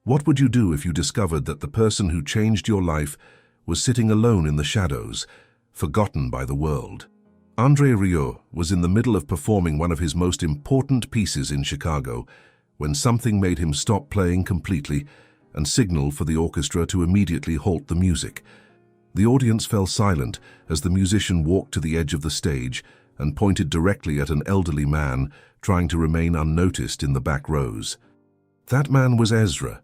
What would you do if you discovered that the person who changed your life was sitting alone in the shadows, forgotten by the world? André Rieu was in the middle of performing one of his most important pieces in Chicago when something made him stop playing completely and signal for the orchestra to immediately halt the music. The audience fell silent as the musician walked to the edge of the stage and pointed directly at an elderly man trying to remain unnoticed in the back rows. That man was Ezra,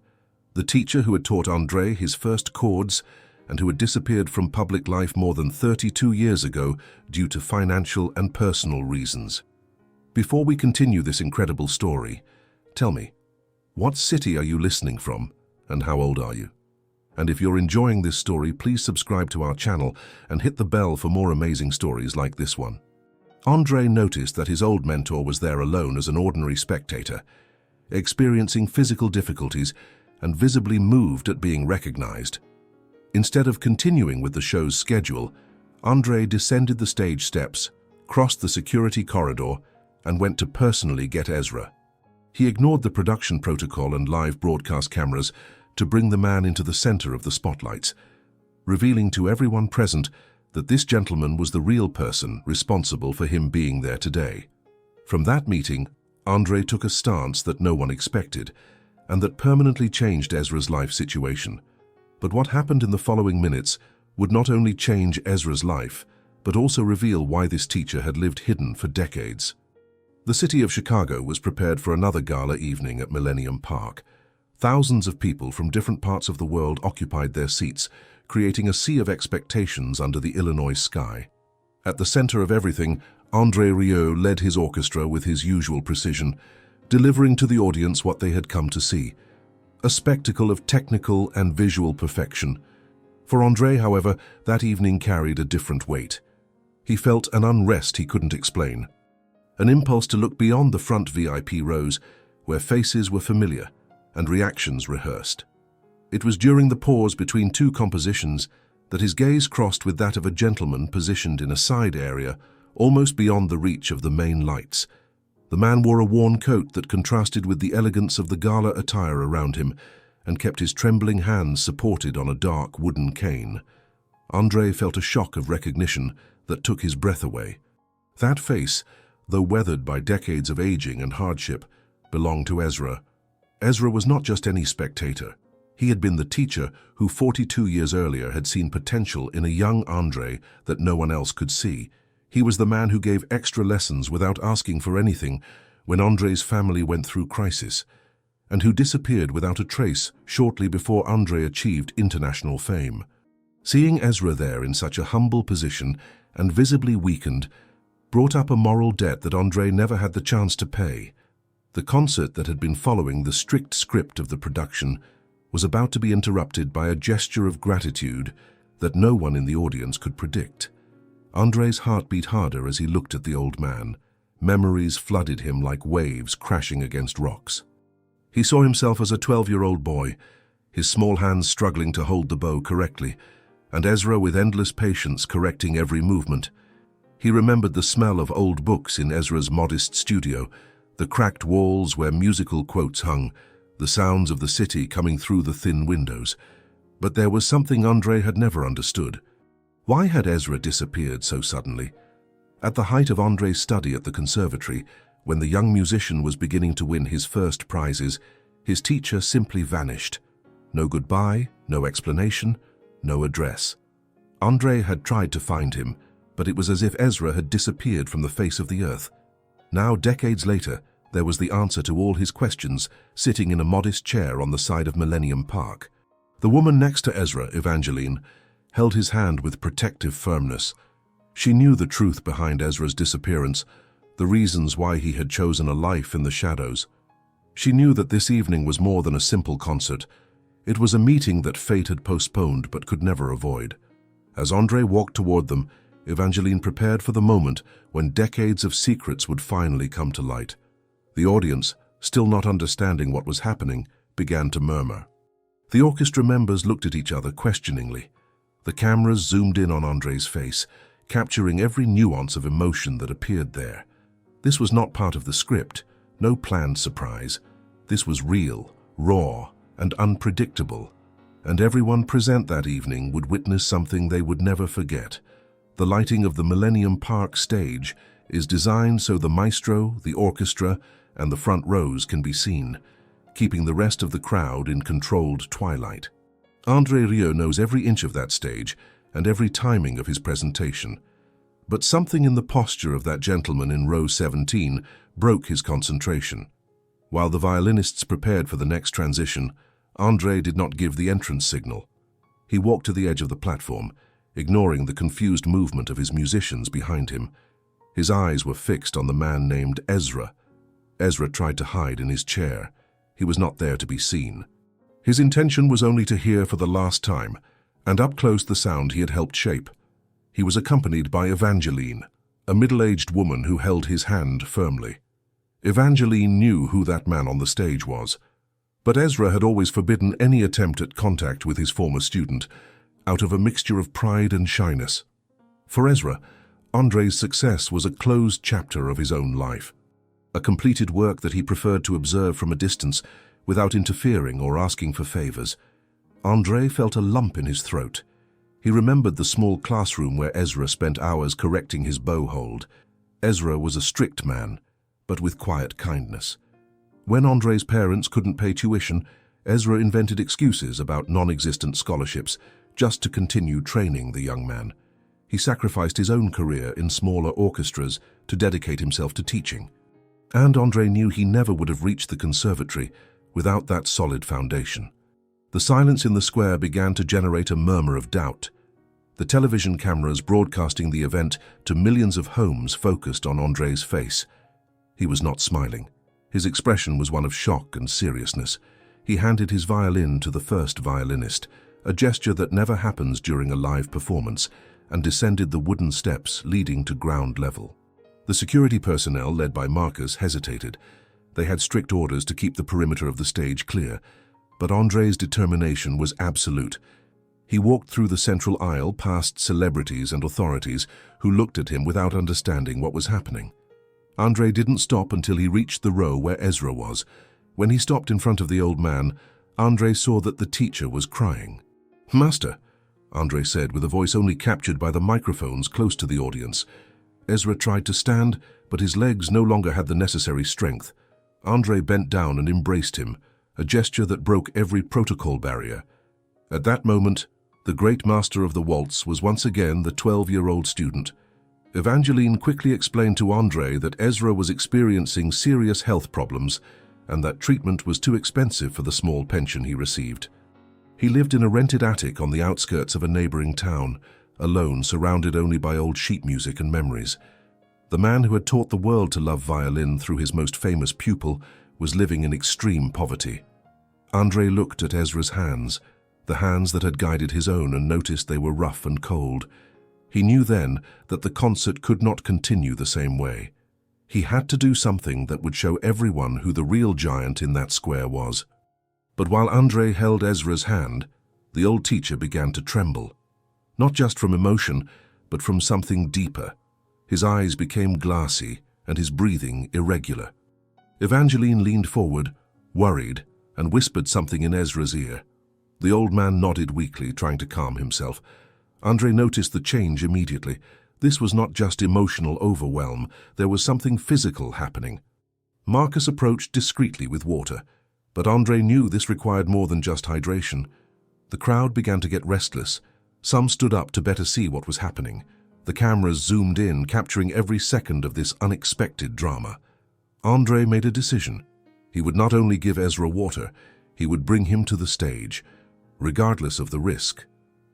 the teacher who had taught André his first chords and who had disappeared from public life more than 32 years ago due to financial and personal reasons. Before we continue this incredible story, tell me, what city are you listening from and how old are you? And if you're enjoying this story, please subscribe to our channel and hit the bell for more amazing stories like this one. André noticed that his old mentor was there alone as an ordinary spectator, experiencing physical difficulties and visibly moved at being recognized. Instead of continuing with the show's schedule, André descended the stage steps, crossed the security corridor, and went to personally get Ezra. He ignored the production protocol and live broadcast cameras to bring the man into the center of the spotlights, revealing to everyone present that this gentleman was the real person responsible for him being there today. From that meeting, André took a stance that no one expected, and that permanently changed Ezra's life situation. But what happened in the following minutes would not only change Ezra's life, but also reveal why this teacher had lived hidden for decades. The city of Chicago was prepared for another gala evening at Millennium Park. Thousands of people from different parts of the world occupied their seats, creating a sea of expectations under the Illinois sky. At the center of everything, André Rieu led his orchestra with his usual precision, delivering to the audience what they had come to see, a spectacle of technical and visual perfection. For André, however, that evening carried a different weight. He felt an unrest he couldn't explain, an impulse to look beyond the front VIP rows, where faces were familiar and reactions rehearsed. It was during the pause between two compositions that his gaze crossed with that of a gentleman positioned in a side area, almost beyond the reach of the main lights. The man wore a worn coat that contrasted with the elegance of the gala attire around him and kept his trembling hands supported on a dark wooden cane. André felt a shock of recognition that took his breath away. That face, though weathered by decades of aging and hardship, belonged to Ezra. Ezra was not just any spectator. He had been the teacher who 42 years earlier had seen potential in a young André that no one else could see. He was the man who gave extra lessons without asking for anything when André's family went through crisis, and who disappeared without a trace shortly before André achieved international fame. Seeing Ezra there in such a humble position and visibly weakened brought up a moral debt that André never had the chance to pay. The concert that had been following the strict script of the production was about to be interrupted by a gesture of gratitude that no one in the audience could predict. André's heart beat harder as he looked at the old man. Memories flooded him like waves crashing against rocks. He saw himself as a 12-year-old boy, his small hands struggling to hold the bow correctly, and Ezra with endless patience correcting every movement. He remembered the smell of old books in Ezra's modest studio, the cracked walls where musical quotes hung, the sounds of the city coming through the thin windows. But there was something André had never understood. Why had Ezra disappeared so suddenly? At the height of André's study at the conservatory, when the young musician was beginning to win his first prizes, his teacher simply vanished. No goodbye, no explanation, no address. André had tried to find him, but it was as if Ezra had disappeared from the face of the earth. Now, decades later, there was the answer to all his questions, sitting in a modest chair on the side of Millennium Park. The woman next to Ezra, Evangeline, held his hand with protective firmness. She knew the truth behind Ezra's disappearance, the reasons why he had chosen a life in the shadows. She knew that this evening was more than a simple concert. It was a meeting that fate had postponed but could never avoid. As André walked toward them, Evangeline prepared for the moment when decades of secrets would finally come to light. The audience, still not understanding what was happening, began to murmur. The orchestra members looked at each other questioningly. The cameras zoomed in on André's face, capturing every nuance of emotion that appeared there. This was not part of the script, no planned surprise. This was real, raw, and unpredictable, and everyone present that evening would witness something they would never forget. The lighting of the Millennium Park stage is designed so the maestro, the orchestra, and the front rows can be seen, keeping the rest of the crowd in controlled twilight. André Rieu knows every inch of that stage and every timing of his presentation. But something in the posture of that gentleman in row 17 broke his concentration. While the violinists prepared for the next transition, André did not give the entrance signal. He walked to the edge of the platform, ignoring the confused movement of his musicians behind him. His eyes were fixed on the man named Ezra. Ezra tried to hide in his chair. He was not there to be seen. His intention was only to hear for the last time, and up close the sound he had helped shape. He was accompanied by Evangeline, a middle-aged woman who held his hand firmly. Evangeline knew who that man on the stage was, but Ezra had always forbidden any attempt at contact with his former student, out of a mixture of pride and shyness. For Ezra, André's success was a closed chapter of his own life, a completed work that he preferred to observe from a distance without interfering or asking for favors. André felt a lump in his throat. He remembered the small classroom where Ezra spent hours correcting his bow hold. Ezra was a strict man, but with quiet kindness. When André's parents couldn't pay tuition, Ezra invented excuses about non-existent scholarships just to continue training the young man. He sacrificed his own career in smaller orchestras to dedicate himself to teaching. And André knew he never would have reached the conservatory without that solid foundation. The silence in the square began to generate a murmur of doubt. The television cameras broadcasting the event to millions of homes focused on André's face. He was not smiling. His expression was one of shock and seriousness. He handed his violin to the first violinist, a gesture that never happens during a live performance, and descended the wooden steps leading to ground level. The security personnel, led by Marcus, hesitated. They had strict orders to keep the perimeter of the stage clear, but André's determination was absolute. He walked through the central aisle past celebrities and authorities who looked at him without understanding what was happening. André didn't stop until he reached the row where Ezra was. When he stopped in front of the old man, André saw that the teacher was crying. "Master," André said with a voice only captured by the microphones close to the audience. Ezra tried to stand, but his legs no longer had the necessary strength. André bent down and embraced him, a gesture that broke every protocol barrier. At that moment, the great master of the waltz was once again the 12-year-old student. Evangeline quickly explained to André that Ezra was experiencing serious health problems and that treatment was too expensive for the small pension he received. He lived in a rented attic on the outskirts of a neighboring town, alone, surrounded only by old sheet music and memories. The man who had taught the world to love violin through his most famous pupil was living in extreme poverty. André looked at Ezra's hands, the hands that had guided his own, and noticed they were rough and cold. He knew then that the concert could not continue the same way. He had to do something that would show everyone who the real giant in that square was. But while André held Ezra's hand, the old teacher began to tremble. Not just from emotion, but from something deeper. His eyes became glassy and his breathing irregular. Evangeline leaned forward, worried, and whispered something in Ezra's ear. The old man nodded weakly, trying to calm himself. André noticed the change immediately. This was not just emotional overwhelm, there was something physical happening. Marcus approached discreetly with water, but André knew this required more than just hydration. The crowd began to get restless. Some stood up to better see what was happening. The cameras zoomed in, capturing every second of this unexpected drama. André made a decision. He would not only give Ezra water, he would bring him to the stage, regardless of the risk.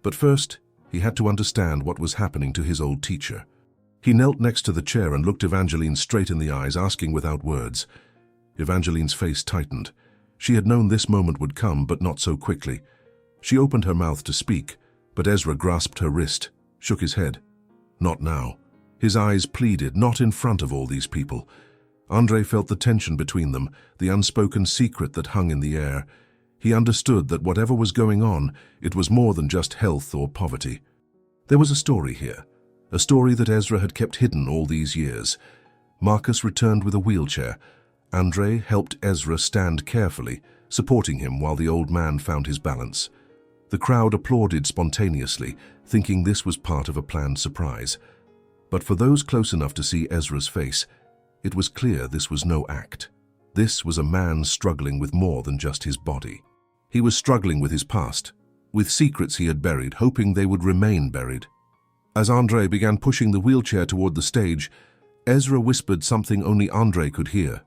But first, he had to understand what was happening to his old teacher. He knelt next to the chair and looked Evangeline straight in the eyes, asking without words. Evangeline's face tightened. She had known this moment would come, but not so quickly. She opened her mouth to speak, but Ezra grasped her wrist, shook his head. Not now. His eyes pleaded, not in front of all these people. André felt the tension between them, the unspoken secret that hung in the air. He understood that whatever was going on, it was more than just health or poverty. There was a story here, a story that Ezra had kept hidden all these years. Marcus returned with a wheelchair. André helped Ezra stand carefully, supporting him while the old man found his balance. The crowd applauded spontaneously, thinking this was part of a planned surprise. But for those close enough to see Ezra's face, it was clear this was no act. This was a man struggling with more than just his body. He was struggling with his past, with secrets he had buried, hoping they would remain buried. As André began pushing the wheelchair toward the stage, Ezra whispered something only André could hear.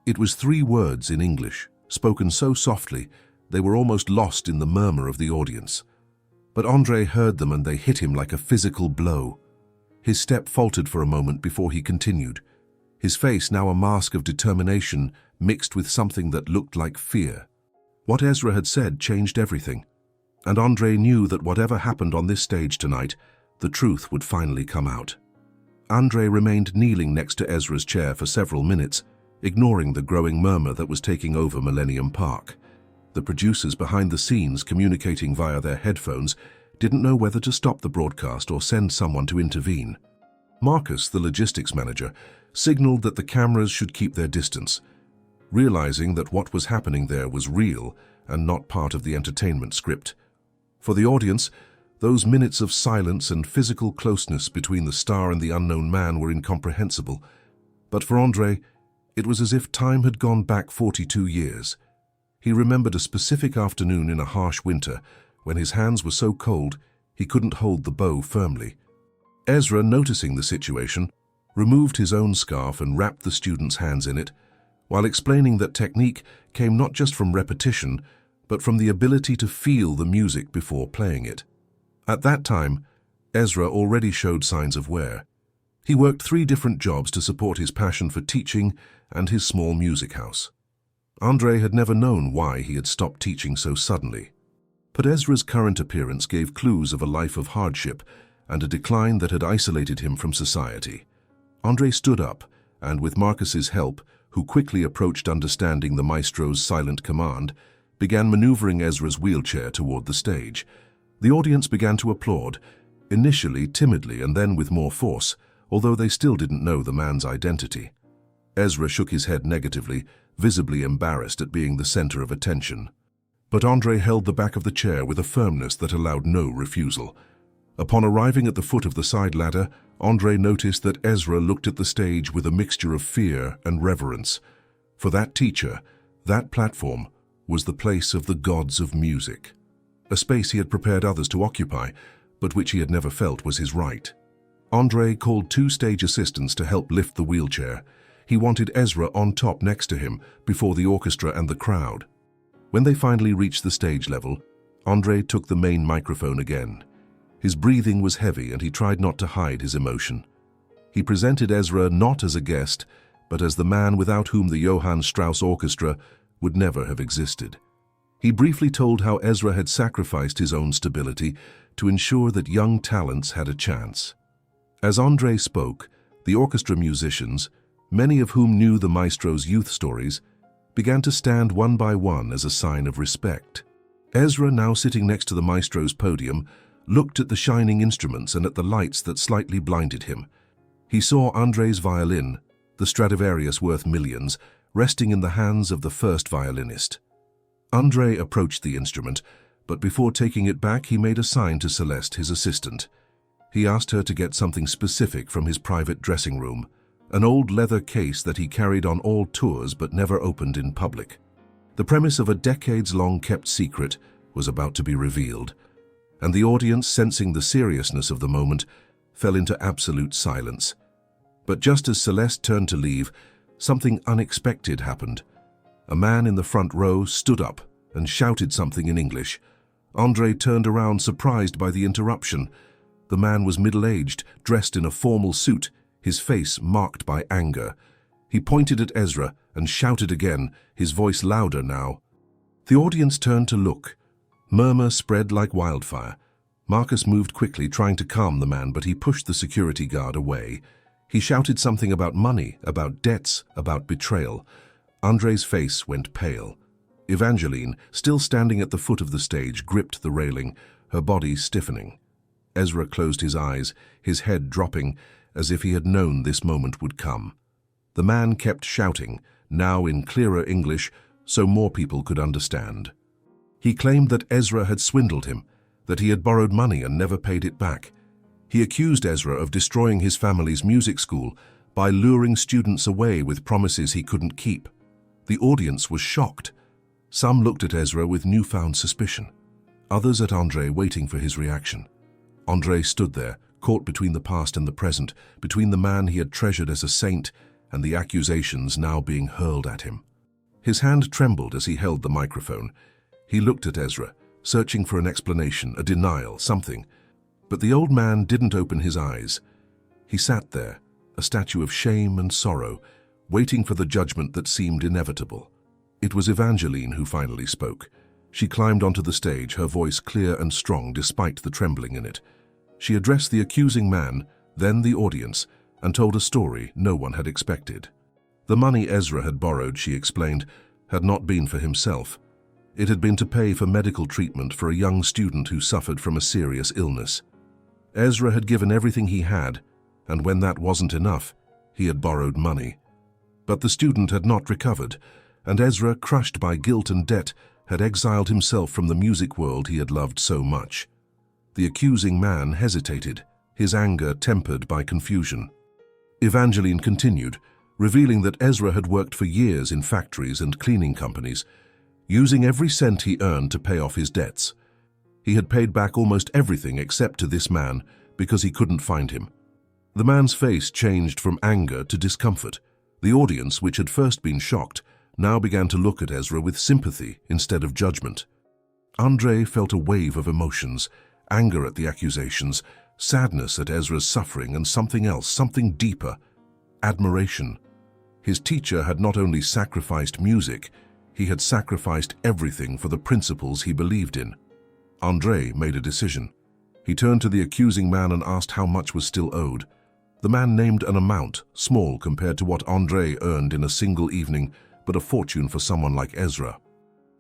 It was 3 words in English, spoken so softly they were almost lost in the murmur of the audience. But André heard them and they hit him like a physical blow. His step faltered for a moment before he continued, his face now a mask of determination mixed with something that looked like fear. What Ezra had said changed everything, and André knew that whatever happened on this stage tonight, the truth would finally come out. André remained kneeling next to Ezra's chair for several minutes, ignoring the growing murmur that was taking over Millennium Park. The producers behind the scenes, communicating via their headphones, didn't know whether to stop the broadcast or send someone to intervene. Marcus, the logistics manager, signaled that the cameras should keep their distance, realizing that what was happening there was real and not part of the entertainment script. For the audience, those minutes of silence and physical closeness between the star and the unknown man were incomprehensible. But for André, it was as if time had gone back 42 years. He remembered a specific afternoon in a harsh winter when his hands were so cold he couldn't hold the bow firmly. Ezra, noticing the situation, removed his own scarf and wrapped the student's hands in it, while explaining that technique came not just from repetition, but from the ability to feel the music before playing it. At that time, Ezra already showed signs of wear. He worked 3 different jobs to support his passion for teaching and his small music house. André had never known why he had stopped teaching so suddenly. But Ezra's current appearance gave clues of a life of hardship and a decline that had isolated him from society. André stood up, and with Marcus's help, who quickly approached understanding the maestro's silent command, began maneuvering Ezra's wheelchair toward the stage. The audience began to applaud, initially timidly and then with more force, although they still didn't know the man's identity. Ezra shook his head negatively, visibly embarrassed at being the center of attention. But André held the back of the chair with a firmness that allowed no refusal. Upon arriving at the foot of the side ladder, André noticed that Ezra looked at the stage with a mixture of fear and reverence. For that teacher, that platform was the place of the gods of music. A space he had prepared others to occupy, but which he had never felt was his right. André called 2 stage assistants to help lift the wheelchair. He wanted Ezra on top next to him, before the orchestra and the crowd. When they finally reached the stage level, André took the main microphone again. His breathing was heavy and he tried not to hide his emotion. He presented Ezra not as a guest, but as the man without whom the Johann Strauss Orchestra would never have existed. He briefly told how Ezra had sacrificed his own stability to ensure that young talents had a chance. As André spoke, the orchestra musicians, many of whom knew the maestro's youth stories, began to stand one by one as a sign of respect. Ezra, now sitting next to the maestro's podium, looked at the shining instruments and at the lights that slightly blinded him. He saw André's violin, the Stradivarius worth millions, resting in the hands of the first violinist. André approached the instrument, but before taking it back he made a sign to Celeste, his assistant. He asked her to get something specific from his private dressing room, an old leather case that he carried on all tours but never opened in public. The premise of a decades-long kept secret was about to be revealed, and the audience, sensing the seriousness of the moment, fell into absolute silence. But just as Celeste turned to leave, something unexpected happened. A man in the front row stood up and shouted something in English. André turned around, surprised by the interruption. The man was middle-aged, dressed in a formal suit, his face marked by anger. He pointed at Ezra and shouted again, his voice louder now. The audience turned to look. Murmur spread like wildfire. Marcus moved quickly, trying to calm the man, but he pushed the security guard away. He shouted something about money, about debts, about betrayal. André's face went pale. Evangeline, still standing at the foot of the stage, gripped the railing, her body stiffening. Ezra closed his eyes, his head dropping, as if he had known this moment would come. The man kept shouting, now in clearer English, so more people could understand. He claimed that Ezra had swindled him, that he had borrowed money and never paid it back. He accused Ezra of destroying his family's music school by luring students away with promises he couldn't keep. The audience was shocked. Some looked at Ezra with newfound suspicion, others at André, waiting for his reaction. André stood there, caught between the past and the present, between the man he had treasured as a saint and the accusations now being hurled at him. His hand trembled as he held the microphone. He looked at Ezra, searching for an explanation, a denial, something. But the old man didn't open his eyes. He sat there, a statue of shame and sorrow, waiting for the judgment that seemed inevitable. It was Evangeline who finally spoke. She climbed onto the stage, her voice clear and strong despite the trembling in it. She addressed the accusing man, then the audience, and told a story no one had expected. The money Ezra had borrowed, she explained, had not been for himself. It had been to pay for medical treatment for a young student who suffered from a serious illness. Ezra had given everything he had, and when that wasn't enough, he had borrowed money. But the student had not recovered, and Ezra, crushed by guilt and debt, had exiled himself from the music world he had loved so much. The accusing man hesitated, his anger tempered by confusion. Evangeline continued, revealing that Ezra had worked for years in factories and cleaning companies, using every cent he earned to pay off his debts. He had paid back almost everything except to this man because he couldn't find him. The man's face changed from anger to discomfort. The audience, which had first been shocked, now began to look at Ezra with sympathy instead of judgment. André felt a wave of emotions, anger at the accusations, sadness at Ezra's suffering, and something else, something deeper, admiration. His teacher had not only sacrificed music, he had sacrificed everything for the principles he believed in. André made a decision. He turned to the accusing man and asked how much was still owed. The man named an amount, small compared to what André earned in a single evening, but a fortune for someone like Ezra.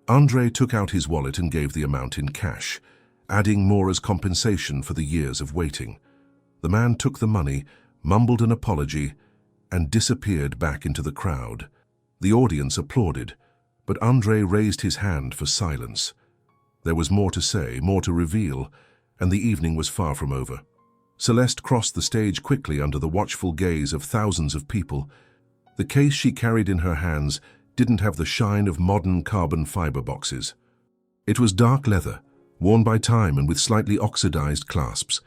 André took out his wallet and gave the amount in cash, adding more as compensation for the years of waiting. The man took the money, mumbled an apology, and disappeared back into the crowd. The audience applauded, but André raised his hand for silence. There was more to say, more to reveal, and the evening was far from over. Celeste crossed the stage quickly under the watchful gaze of thousands of people. The case she carried in her hands didn't have the shine of modern carbon fiber boxes. It was dark leather, worn by time and with slightly oxidized clasps.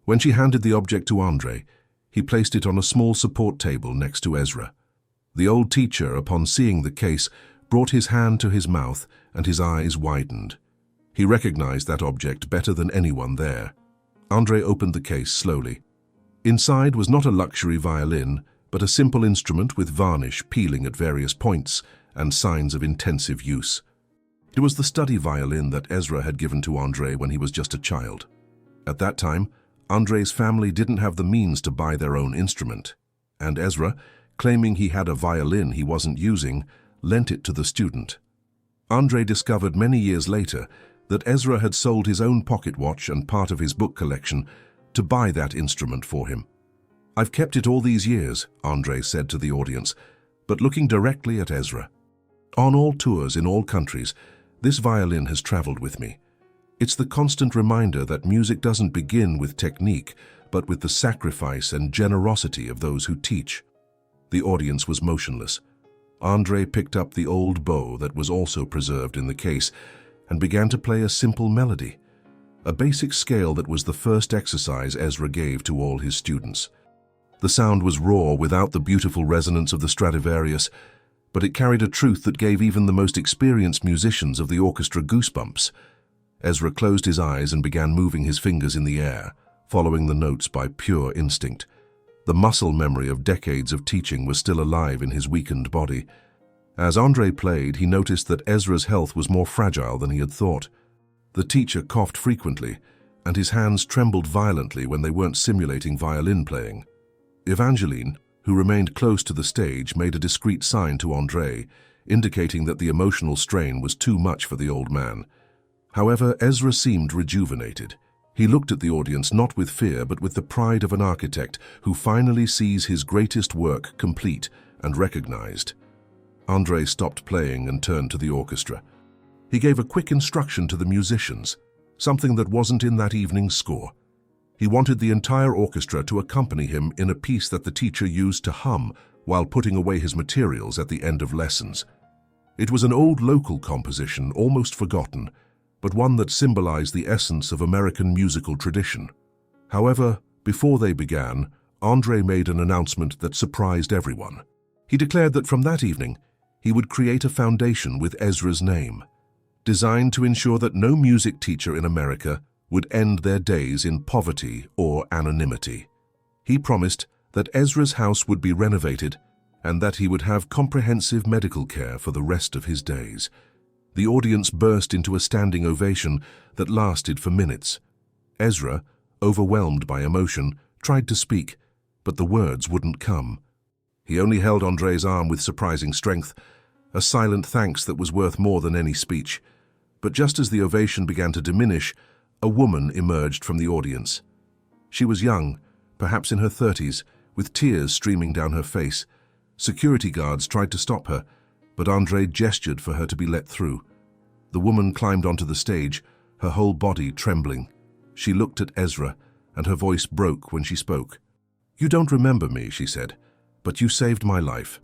When she handed the object to André, he placed it on a small support table next to Ezra. The old teacher, upon seeing the case, brought his hand to his mouth and his eyes widened. He recognized that object better than anyone there. André opened the case slowly. Inside was not a luxury violin, but a simple instrument with varnish peeling at various points and signs of intensive use. It was the study violin that Ezra had given to André when he was just a child. At that time, André's family didn't have the means to buy their own instrument, and Ezra, claiming he had a violin he wasn't using, lent it to the student. André discovered many years later that Ezra had sold his own pocket watch and part of his book collection to buy that instrument for him. "I've kept it all these years," André said to the audience, but looking directly at Ezra. "On all tours in all countries, this violin has traveled with me. It's the constant reminder that music doesn't begin with technique, but with the sacrifice and generosity of those who teach." The audience was motionless. André picked up the old bow that was also preserved in the case and began to play a simple melody, a basic scale that was the first exercise Ezra gave to all his students. The sound was raw without the beautiful resonance of the Stradivarius, but it carried a truth that gave even the most experienced musicians of the orchestra goosebumps. Ezra closed his eyes and began moving his fingers in the air, following the notes by pure instinct. The muscle memory of decades of teaching was still alive in his weakened body. As André played, he noticed that Ezra's health was more fragile than he had thought. The teacher coughed frequently, and his hands trembled violently when they weren't simulating violin playing. Evangeline, who remained close to the stage, made a discreet sign to André, indicating that the emotional strain was too much for the old man. However, Ezra seemed rejuvenated. He looked at the audience not with fear, but with the pride of an architect who finally sees his greatest work complete and recognized. André stopped playing and turned to the orchestra. He gave a quick instruction to the musicians, something that wasn't in that evening's score. He wanted the entire orchestra to accompany him in a piece that the teacher used to hum while putting away his materials at the end of lessons. It was an old local composition, almost forgotten, but one that symbolized the essence of American musical tradition. However, before they began, André made an announcement that surprised everyone. He declared that from that evening, he would create a foundation with Ezra's name, designed to ensure that no music teacher in America would end their days in poverty or anonymity. He promised that Ezra's house would be renovated and that he would have comprehensive medical care for the rest of his days. The audience burst into a standing ovation that lasted for minutes. Ezra, overwhelmed by emotion, tried to speak, but the words wouldn't come. He only held André's arm with surprising strength, a silent thanks that was worth more than any speech. But just as the ovation began to diminish, a woman emerged from the audience. She was young, perhaps in her 30s, with tears streaming down her face. Security guards tried to stop her, but André gestured for her to be let through. The woman climbed onto the stage, her whole body trembling. She looked at Ezra, and her voice broke when she spoke. "You don't remember me," she said, "but you saved my life."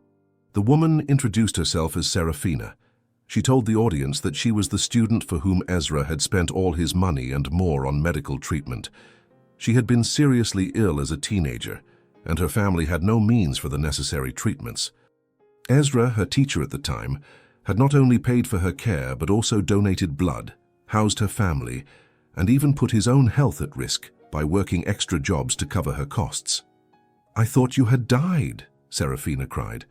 The woman introduced herself as Serafina. She told the audience that she was the student for whom Ezra had spent all his money and more on medical treatment. She had been seriously ill as a teenager, and her family had no means for the necessary treatments. Ezra, her teacher at the time, had not only paid for her care but also donated blood, housed her family, and even put his own health at risk by working extra jobs to cover her costs. "I thought you had died," Serafina cried.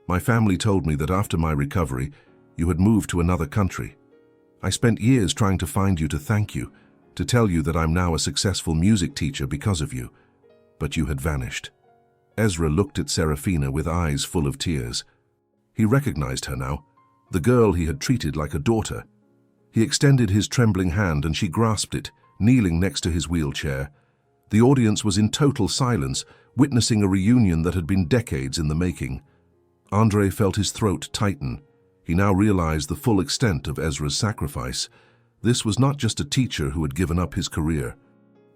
"My family told me that after my recovery, you had moved to another country. I spent years trying to find you to thank you, to tell you that I'm now a successful music teacher because of you. But you had vanished." Ezra looked at Serafina with eyes full of tears. He recognized her now, the girl he had treated like a daughter. He extended his trembling hand and she grasped it, kneeling next to his wheelchair. The audience was in total silence, witnessing a reunion that had been decades in the making. André felt his throat tighten. He now realized the full extent of Ezra's sacrifice. This was not just a teacher who had given up his career.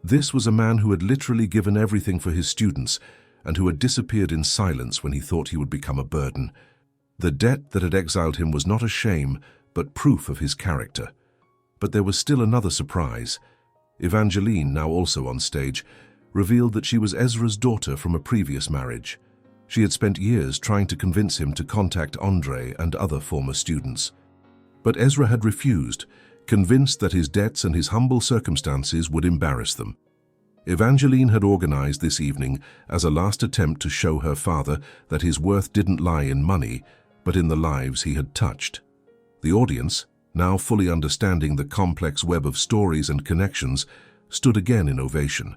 This was a man who had literally given everything for his students and who had disappeared in silence when he thought he would become a burden. The debt that had exiled him was not a shame, but proof of his character. But there was still another surprise. Evangeline, now also on stage, revealed that she was Ezra's daughter from a previous marriage. She had spent years trying to convince him to contact André and other former students. But Ezra had refused, convinced that his debts and his humble circumstances would embarrass them. Evangeline had organized this evening as a last attempt to show her father that his worth didn't lie in money, but in the lives he had touched. The audience, now fully understanding the complex web of stories and connections, stood again in ovation.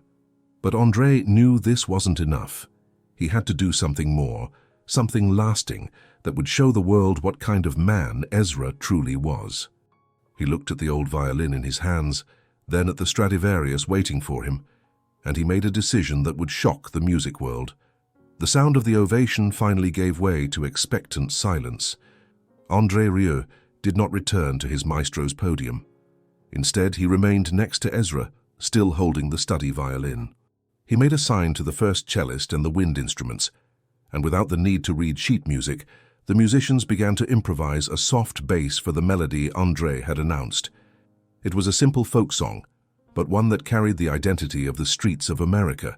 But André knew this wasn't enough. He had to do something more, something lasting, that would show the world what kind of man Ezra truly was. He looked at the old violin in his hands, then at the Stradivarius waiting for him, and he made a decision that would shock the music world. The sound of the ovation finally gave way to expectant silence. André Rieu did not return to his maestro's podium. Instead, he remained next to Ezra, still holding the study violin. He made a sign to the first cellist and the wind instruments, and without the need to read sheet music, the musicians began to improvise a soft bass for the melody André had announced. It was a simple folk song, but one that carried the identity of the streets of America,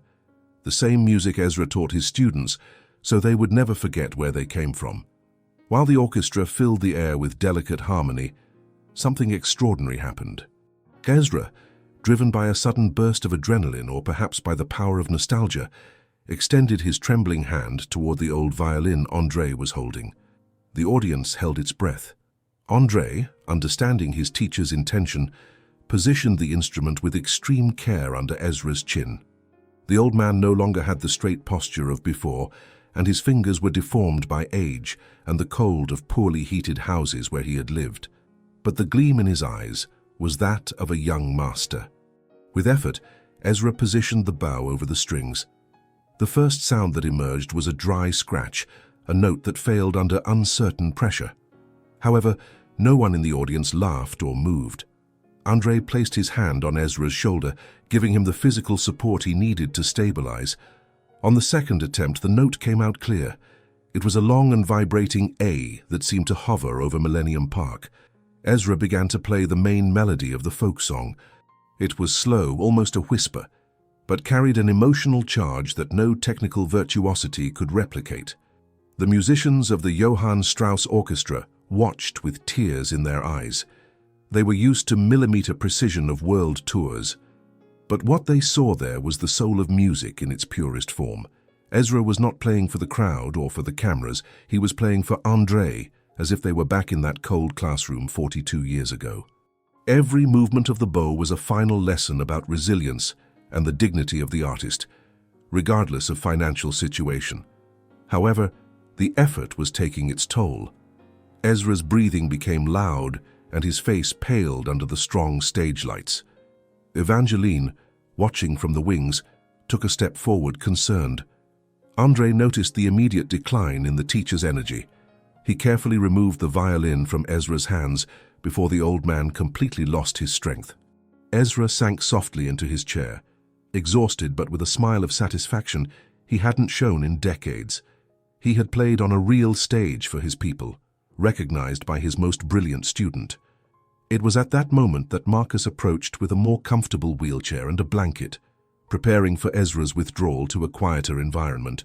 the same music Ezra taught his students, so they would never forget where they came from. While the orchestra filled the air with delicate harmony, something extraordinary happened. Ezra, driven by a sudden burst of adrenaline or perhaps by the power of nostalgia, extended his trembling hand toward the old violin André was holding. The audience held its breath. André, understanding his teacher's intention, positioned the instrument with extreme care under Ezra's chin. The old man no longer had the straight posture of before, and his fingers were deformed by age and the cold of poorly heated houses where he had lived. But the gleam in his eyes was that of a young master. With effort, Ezra positioned the bow over the strings. The first sound that emerged was a dry scratch, a note that failed under uncertain pressure. However, no one in the audience laughed or moved. André placed his hand on Ezra's shoulder, giving him the physical support he needed to stabilize. On the second attempt, the note came out clear. It was a long and vibrating A that seemed to hover over Millennium Park. Ezra began to play the main melody of the folk song. It was slow, almost a whisper, but carried an emotional charge that no technical virtuosity could replicate. The musicians of the Johann Strauss Orchestra watched with tears in their eyes. They were used to millimeter precision of world tours. But what they saw there was the soul of music in its purest form. Ezra was not playing for the crowd or for the cameras. He was playing for André, as if they were back in that cold classroom 42 years ago. Every movement of the bow was a final lesson about resilience and the dignity of the artist, regardless of financial situation. However, the effort was taking its toll. Ezra's breathing became loud and his face paled under the strong stage lights. Evangeline, watching from the wings, took a step forward, concerned. André noticed the immediate decline in the teacher's energy. He carefully removed the violin from Ezra's hands before the old man completely lost his strength. Ezra sank softly into his chair, exhausted but with a smile of satisfaction he hadn't shown in decades. He had played on a real stage for his people, recognized by his most brilliant student. It was at that moment that Marcus approached with a more comfortable wheelchair and a blanket, preparing for Ezra's withdrawal to a quieter environment.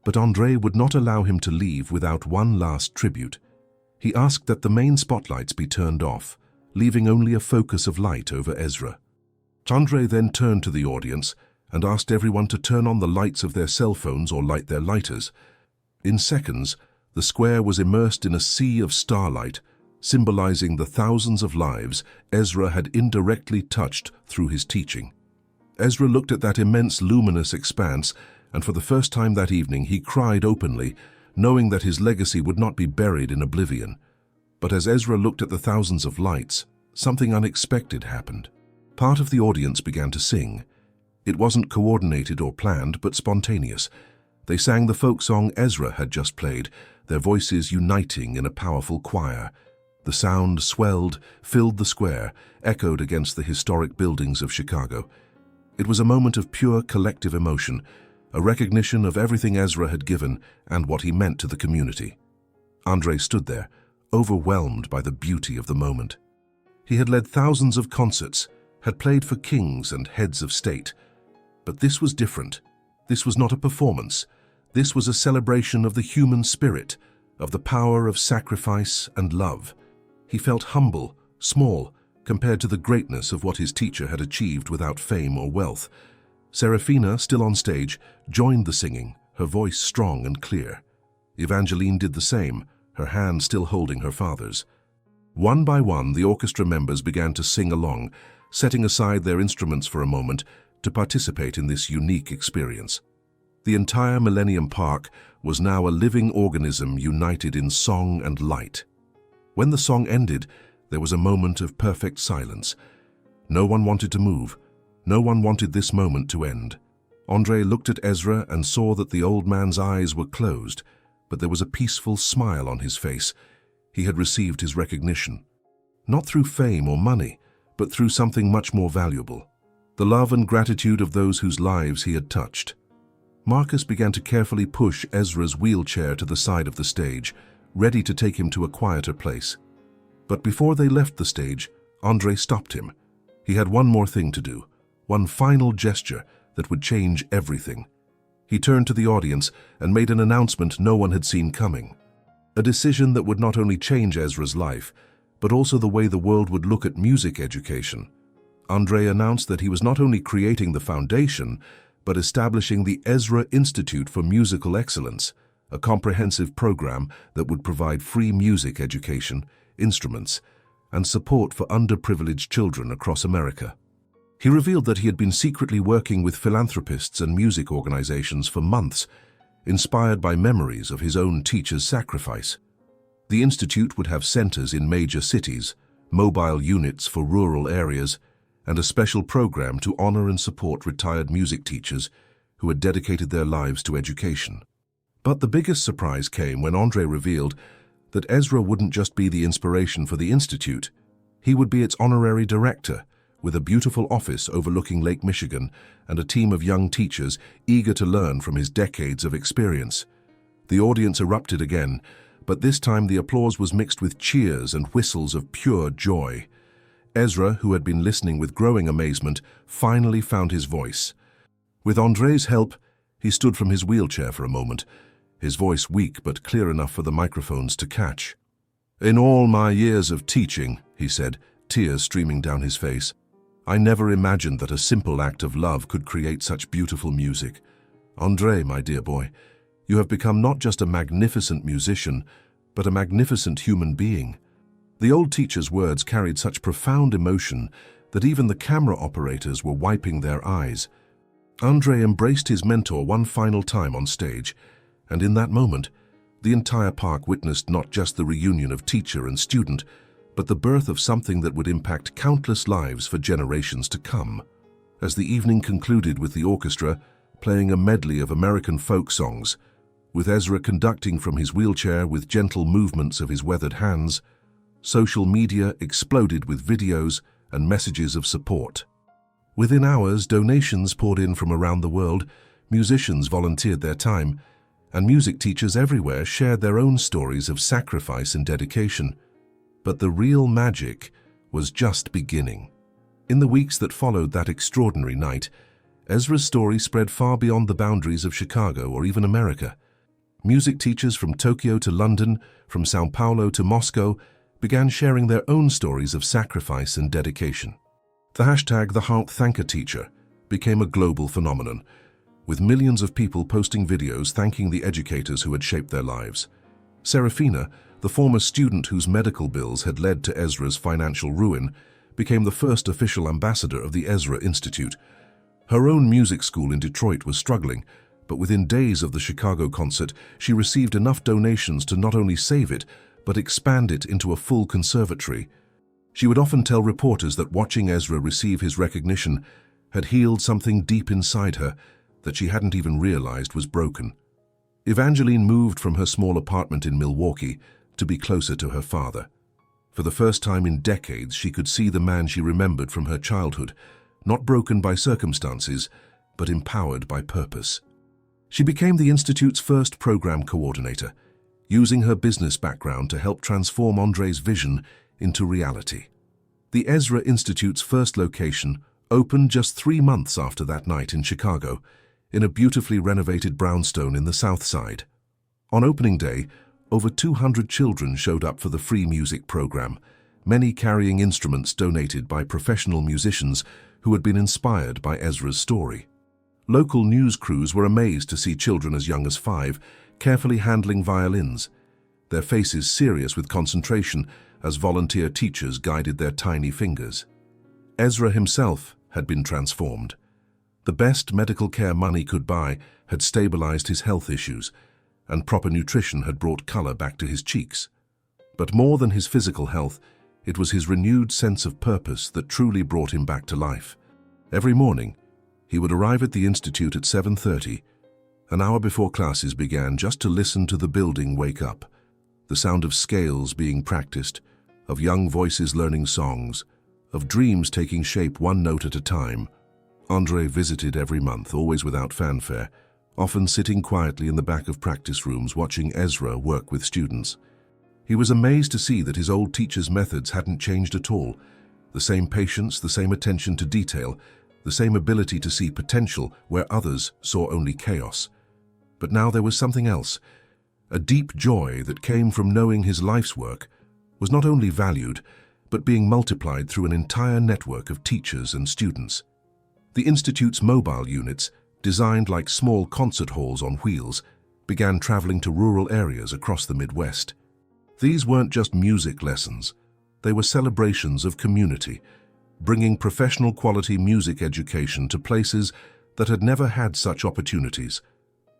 But André would not allow him to leave without one last tribute. He asked that the main spotlights be turned off, leaving only a focus of light over Ezra. André then turned to the audience and asked everyone to turn on the lights of their cell phones or light their lighters. In seconds, the square was immersed in a sea of starlight, symbolizing the thousands of lives Ezra had indirectly touched through his teaching. Ezra looked at that immense luminous expanse, and for the first time that evening he cried openly, knowing that his legacy would not be buried in oblivion. But as Ezra looked at the thousands of lights, something unexpected happened. Part of the audience began to sing. It wasn't coordinated or planned, but spontaneous. They sang the folk song Ezra had just played, their voices uniting in a powerful choir. The sound swelled, filled the square, echoed against the historic buildings of Chicago. It was a moment of pure collective emotion, a recognition of everything Ezra had given and what he meant to the community. André stood there, overwhelmed by the beauty of the moment. He had led thousands of concerts, had played for kings and heads of state. But this was different. This was not a performance. This was a celebration of the human spirit, of the power of sacrifice and love. He felt humble, small, compared to the greatness of what his teacher had achieved without fame or wealth. Serafina, still on stage, joined the singing, her voice strong and clear. Evangeline did the same, her hand still holding her father's. One by one, the orchestra members began to sing along, setting aside their instruments for a moment to participate in this unique experience. The entire Millennium Park was now a living organism united in song and light. When the song ended, there was a moment of perfect silence. No one wanted to move. No one wanted this moment to end. André looked at Ezra and saw that the old man's eyes were closed, but there was a peaceful smile on his face. He had received his recognition. Not through fame or money, but through something much more valuable. The love and gratitude of those whose lives he had touched. Marcus began to carefully push Ezra's wheelchair to the side of the stage, ready to take him to a quieter place. But before they left the stage, André stopped him. He had one more thing to do, one final gesture that would change everything. He turned to the audience and made an announcement no one had seen coming. A decision that would not only change Ezra's life, but also the way the world would look at music education. André announced that he was not only creating the foundation, but establishing the Ezra Institute for Musical Excellence, a comprehensive program that would provide free music education, instruments, and support for underprivileged children across America. He revealed that he had been secretly working with philanthropists and music organizations for months, inspired by memories of his own teacher's sacrifice. The institute would have centers in major cities, mobile units for rural areas, and a special program to honor and support retired music teachers who had dedicated their lives to education. But the biggest surprise came when André revealed that Ezra wouldn't just be the inspiration for the Institute. He would be its honorary director, with a beautiful office overlooking Lake Michigan and a team of young teachers eager to learn from his decades of experience. The audience erupted again, but this time the applause was mixed with cheers and whistles of pure joy. Ezra, who had been listening with growing amazement, finally found his voice. With André's help, he stood from his wheelchair for a moment, his voice weak but clear enough for the microphones to catch. "In all my years of teaching," he said, tears streaming down his face, "I never imagined that a simple act of love could create such beautiful music. André, my dear boy, you have become not just a magnificent musician, but a magnificent human being." The old teacher's words carried such profound emotion that even the camera operators were wiping their eyes. André embraced his mentor one final time on stage, and in that moment, the entire park witnessed not just the reunion of teacher and student, but the birth of something that would impact countless lives for generations to come. As the evening concluded with the orchestra playing a medley of American folk songs, with Ezra conducting from his wheelchair with gentle movements of his weathered hands, social media exploded with videos and messages of support. Within hours, donations poured in from around the world, musicians volunteered their time, and music teachers everywhere shared their own stories of sacrifice and dedication. But the real magic was just beginning. In the weeks that followed that extraordinary night, Ezra's story spread far beyond the boundaries of Chicago or even America. Music teachers from Tokyo to London, from Sao Paulo to Moscow, began sharing their own stories of sacrifice and dedication. The hashtag #TheHeartThankerTeacher became a global phenomenon, with millions of people posting videos thanking the educators who had shaped their lives. Serafina, the former student whose medical bills had led to Ezra's financial ruin, became the first official ambassador of the Ezra Institute. Her own music school in Detroit was struggling, but within days of the Chicago concert, she received enough donations to not only save it, but expand it into a full conservatory. She would often tell reporters that watching Ezra receive his recognition had healed something deep inside her that she hadn't even realized was broken. Evangeline moved from her small apartment in Milwaukee to be closer to her father. For the first time in decades, she could see the man she remembered from her childhood, not broken by circumstances, but empowered by purpose. She became the Institute's first program coordinator, using her business background to help transform André's vision into reality. The Ezra Institute's first location opened just 3 months after that night in Chicago, in a beautifully renovated brownstone in the South Side. On opening day, over 200 children showed up for the free music program, many carrying instruments donated by professional musicians who had been inspired by Ezra's story. Local news crews were amazed to see children as young as 5 carefully handling violins, their faces serious with concentration as volunteer teachers guided their tiny fingers. Ezra himself had been transformed. The best medical care money could buy had stabilized his health issues, and proper nutrition had brought color back to his cheeks. But more than his physical health, it was his renewed sense of purpose that truly brought him back to life. Every morning, he would arrive at the Institute at 7:30, an hour before classes began, just to listen to the building wake up, the sound of scales being practiced, of young voices learning songs, of dreams taking shape one note at a time. André visited every month, always without fanfare, often sitting quietly in the back of practice rooms watching Ezra work with students. He was amazed to see that his old teacher's methods hadn't changed at all. The same patience, the same attention to detail, the same ability to see potential where others saw only chaos. But now there was something else, a deep joy that came from knowing his life's work was not only valued, but being multiplied through an entire network of teachers and students. The Institute's mobile units, designed like small concert halls on wheels, began traveling to rural areas across the Midwest. These weren't just music lessons, they were celebrations of community, bringing professional quality music education to places that had never had such opportunities.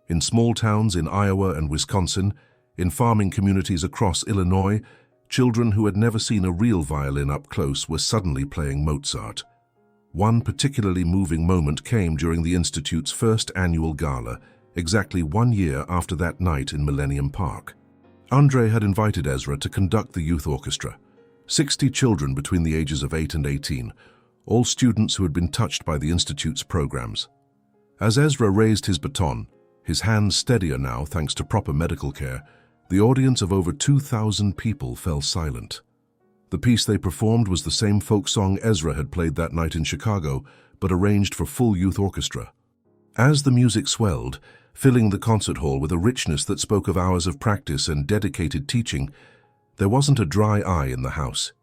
In small towns in Iowa and Wisconsin, in farming communities across Illinois, children who had never seen a real violin up close were suddenly playing Mozart. One particularly moving moment came during the Institute's first annual gala exactly 1 year after that night in Millennium Park. André had invited Ezra to conduct the youth orchestra. 60 children between the ages of 8 and 18, all students who had been touched by the Institute's programs. As Ezra raised his baton, his hands steadier now thanks to proper medical care, the audience of over 2,000 people fell silent. The piece they performed was the same folk song Ezra had played that night in Chicago, but arranged for full youth orchestra. As the music swelled, filling the concert hall with a richness that spoke of hours of practice and dedicated teaching, there wasn't a dry eye in the house.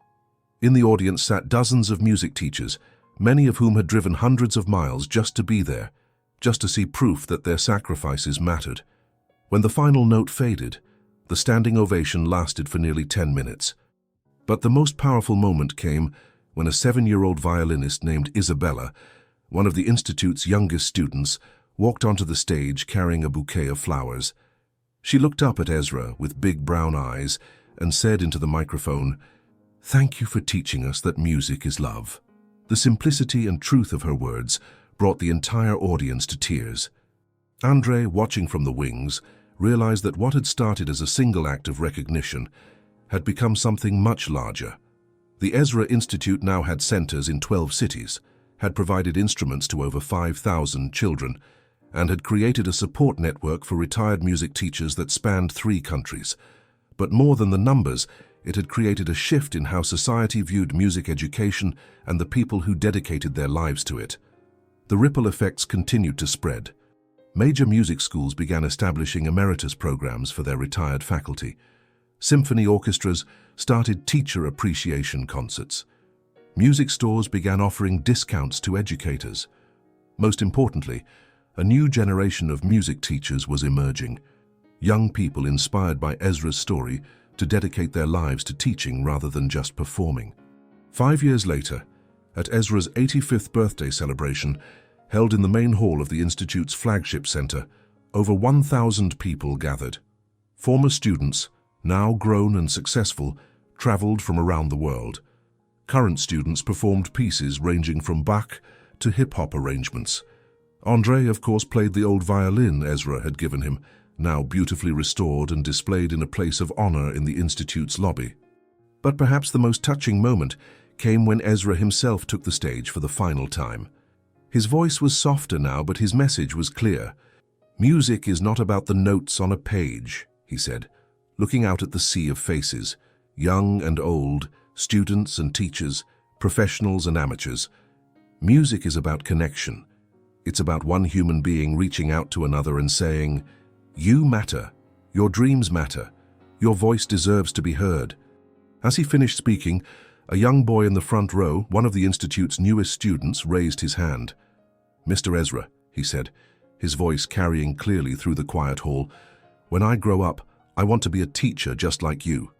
In the audience sat dozens of music teachers, many of whom had driven hundreds of miles just to be there, just to see proof that their sacrifices mattered. When the final note faded, the standing ovation lasted for nearly 10 minutes. But the most powerful moment came when a 7-year-old violinist named Isabella, one of the Institute's youngest students, walked onto the stage carrying a bouquet of flowers. She looked up at Ezra with big brown eyes and said into the microphone, "Thank you for teaching us that music is love." The simplicity and truth of her words brought the entire audience to tears. André, watching from the wings, realized that what had started as a single act of recognition had become something much larger. The Ezra Institute now had centers in 12 cities, had provided instruments to over 5,000 children, and had created a support network for retired music teachers that spanned 3 countries. But more than the numbers, it had created a shift in how society viewed music education and the people who dedicated their lives to it. The ripple effects continued to spread. Major music schools began establishing emeritus programs for their retired faculty. Symphony orchestras started teacher appreciation concerts. Music stores began offering discounts to educators. Most importantly, a new generation of music teachers was emerging. Young people inspired by Ezra's story to dedicate their lives to teaching rather than just performing. 5 years later, at Ezra's 85th birthday celebration, held in the main hall of the Institute's flagship center, over 1,000 people gathered. Former students, now grown and successful, traveled from around the world. Current students performed pieces ranging from Bach to hip-hop arrangements. André, of course, played the old violin Ezra had given him, now beautifully restored and displayed in a place of honor in the Institute's lobby. But perhaps the most touching moment came when Ezra himself took the stage for the final time. His voice was softer now, but his message was clear. "Music is not about the notes on a page," he said, looking out at the sea of faces, young and old, students and teachers, professionals and amateurs. Music is about connection. It's about one human being reaching out to another and saying, "You matter. Your dreams matter. Your voice deserves to be heard." As he finished speaking, a young boy in the front row, one of the Institute's newest students, raised his hand. "Mr. Ezra," he said, his voice carrying clearly through the quiet hall, "when I grow up, I want to be a teacher just like you."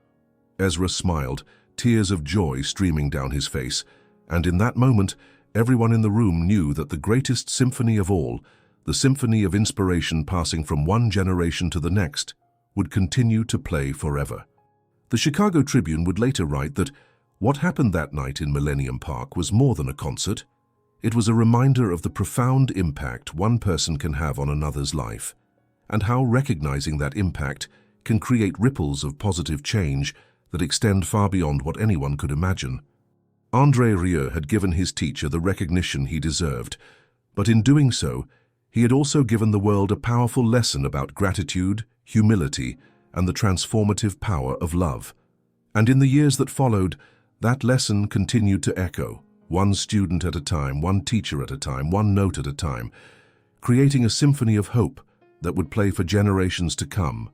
Ezra smiled, tears of joy streaming down his face, and in that moment, everyone in the room knew that the greatest symphony of all, the symphony of inspiration passing from one generation to the next, would continue to play forever. The Chicago Tribune would later write that what happened that night in Millennium Park was more than a concert. It was a reminder of the profound impact one person can have on another's life, and how recognizing that impact can create ripples of positive change that extend far beyond what anyone could imagine. André Rieu had given his teacher the recognition he deserved, but in doing so, he had also given the world a powerful lesson about gratitude, humility, and the transformative power of love. And in the years that followed, that lesson continued to echo, one student at a time, one teacher at a time, one note at a time, creating a symphony of hope that would play for generations to come,